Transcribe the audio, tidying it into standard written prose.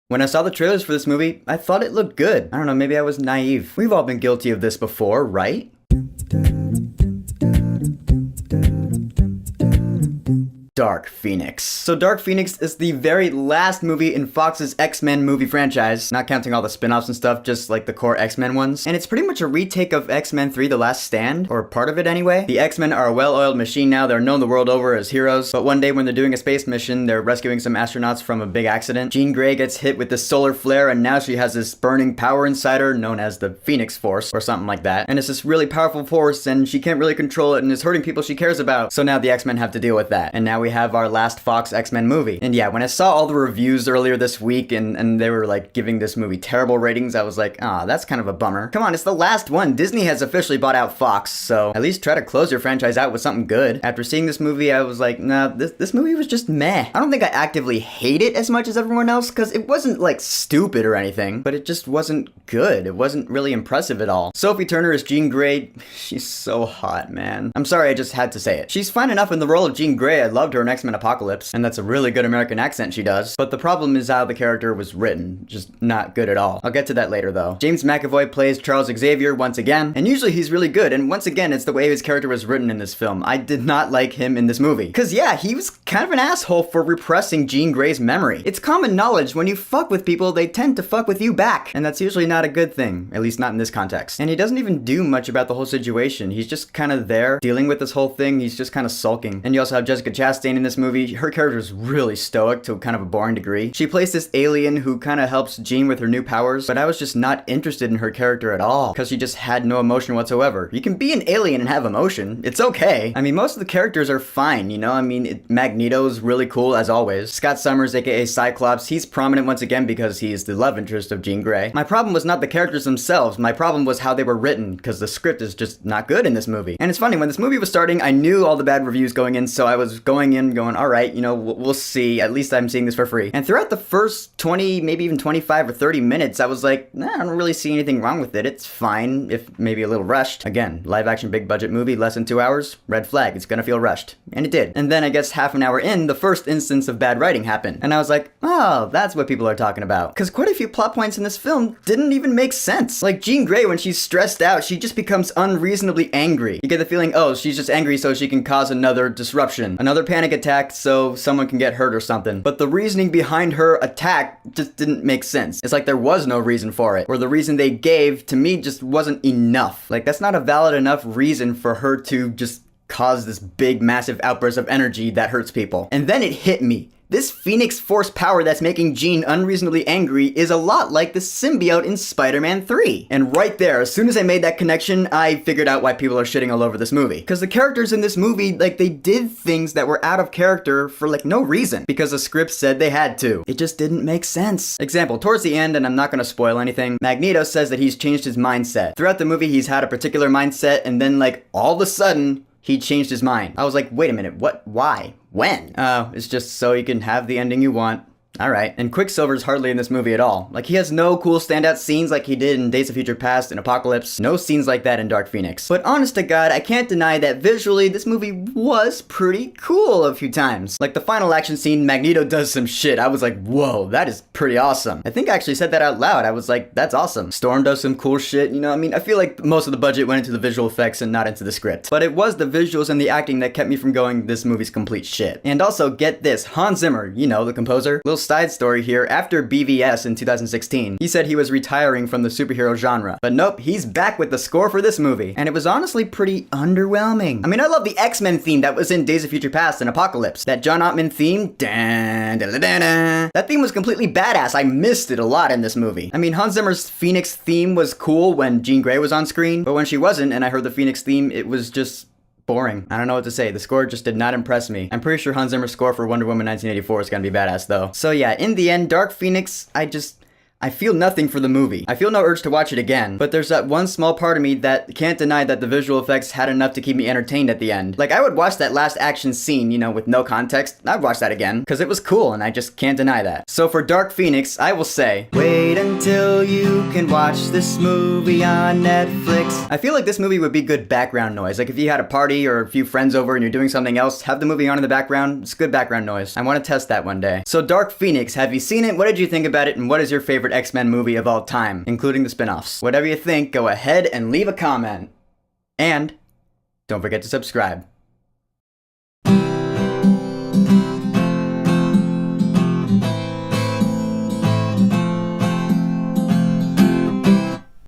When I saw the trailers for this movie, I thought it looked good. I don't know, maybe I was naive. We've all been guilty of this before, right? Dark Phoenix. So Dark Phoenix is the very last movie in Fox's X-Men movie franchise, not counting all the spin-offs and stuff, just like the core X-Men ones. And it's pretty much a retake of X-Men 3: The Last Stand, or part of it anyway. The X-Men are a well-oiled machine now, they're known the world over as heroes, but one day when they're doing a space mission, they're rescuing some astronauts from a big accident. Jean Grey gets hit with this solar flare, and now she has this burning power inside her, known as the Phoenix Force, or something like that. And it's this really powerful force, and she can't really control it, and is hurting people she cares about. So now the X-Men have to deal with that. And now we have our last Fox X-Men movie. And yeah, when I saw all the reviews earlier this week and they were like giving this movie terrible ratings, I was like, that's kind of a bummer. Come on, it's the last one. Disney has officially bought out Fox, so at least try to close your franchise out with something good. After seeing this movie, I was like, nah, this movie was just meh. I don't think I actively hate it as much as everyone else, because it wasn't like stupid or anything, but it just wasn't good. It wasn't really impressive at all. Sophie Turner as Jean Grey, she's so hot, man. I'm sorry, I just had to say it. She's fine enough in the role of Jean Grey. I loved her in X-Men Apocalypse, and that's a really good American accent she does. But the problem is how the character was written. Just not good at all. I'll get to that later though. James McAvoy plays Charles Xavier once again, and usually he's really good, and once again it's the way his character was written in this film. I did not like him in this movie. Cause yeah, he was kind of an asshole for repressing Jean Grey's memory. It's common knowledge when you fuck with people, they tend to fuck with you back. And that's usually not a good thing, at least not in this context. And he doesn't even do much about the whole situation. He's just kind of there, dealing with this whole thing. He's just kind of sulking. And you also have Jessica Chastain in this movie. Her character is really stoic to kind of a boring degree. She plays this alien who kind of helps Jean with her new powers, but I was just not interested in her character at all, because she just had no emotion whatsoever. You can be an alien and have emotion. It's okay. I mean, most of the characters are fine, you know? I mean, Magneto's really cool, as always. Scott Summers, aka Cyclops, he's prominent once again because he's the love interest of Jean Grey. My problem was not the characters themselves. My problem was how they were written, because the script is just not good in this movie. And it's funny, when this movie was starting, I knew all the bad reviews going in, so I was going in going, all right, you know, we'll see. At least I'm seeing this for free. And throughout the first 20, maybe even 25 or 30 minutes, I was like, nah, I don't really see anything wrong with it. It's fine, if maybe a little rushed. Again, live action big budget movie, less than 2 hours, red flag, it's gonna feel rushed. And it did. And then I guess half an hour in, the first instance of bad writing happened. And I was like, oh, that's what people are talking about. Because quite a few plot points in this film didn't even make sense. Like Jean Grey, when she's stressed out, she just becomes unreasonably angry. You get the feeling, oh, she's just angry so she can cause another disruption, another panic attack so someone can get hurt or something. But the reasoning behind her attack just didn't make sense. It's like there was no reason for it, or the reason they gave to me just wasn't enough. Like, that's not a valid enough reason for her to just cause this big massive outburst of energy that hurts people. And then it hit me. This Phoenix Force power that's making Jean unreasonably angry is a lot like the symbiote in Spider-Man 3. And right there, as soon as I made that connection, I figured out why people are shitting all over this movie. Because the characters in this movie, like, they did things that were out of character for, like, no reason. Because the script said they had to. It just didn't make sense. Example, towards the end, and I'm not gonna spoil anything, Magneto says that he's changed his mindset. Throughout the movie, he's had a particular mindset, and then, like, all of a sudden, he changed his mind. I was like, wait a minute, what? Why? When? It's just so you can have the ending you want. Alright, and Quicksilver's hardly in this movie at all. Like, he has no cool standout scenes like he did in Days of Future Past and Apocalypse. No scenes like that in Dark Phoenix. But honest to God, I can't deny that visually, this movie was pretty cool a few times. Like the final action scene, Magneto does some shit. I was like, whoa, that is pretty awesome. I think I actually said that out loud. I was like, that's awesome. Storm does some cool shit, you know? I mean, I feel like most of the budget went into the visual effects and not into the script. But it was the visuals and the acting that kept me from going, this movie's complete shit. And also, get this, Hans Zimmer, you know, the composer. Little side story here, after BVS in 2016, he said he was retiring from the superhero genre. But nope, he's back with the score for this movie. And it was honestly pretty underwhelming. I mean, I love the X-Men theme that was in Days of Future Past and Apocalypse. That John Ottman theme, that theme was completely badass. I missed it a lot in this movie. I mean, Hans Zimmer's Phoenix theme was cool when Jean Grey was on screen, but when she wasn't and I heard the Phoenix theme, it was just boring. I don't know what to say. The score just did not impress me. I'm pretty sure Hans Zimmer's score for Wonder Woman 1984 is gonna be badass though. So yeah, in the end, Dark Phoenix, I I feel nothing for the movie. I feel no urge to watch it again, but there's that one small part of me that can't deny that the visual effects had enough to keep me entertained at the end. Like, I would watch that last action scene, with no context. I'd watch that again, because it was cool, and I just can't deny that. So for Dark Phoenix, I will say, wait until you can watch this movie on Netflix. I feel like this movie would be good background noise. Like, if you had a party or a few friends over and you're doing something else, have the movie on in the background. It's good background noise. I want to test that one day. So Dark Phoenix, have you seen it? What did you think about it? And what is your favorite X-Men movie of all time, including the spin-offs? Whatever you think, go ahead and leave a comment. And don't forget to subscribe.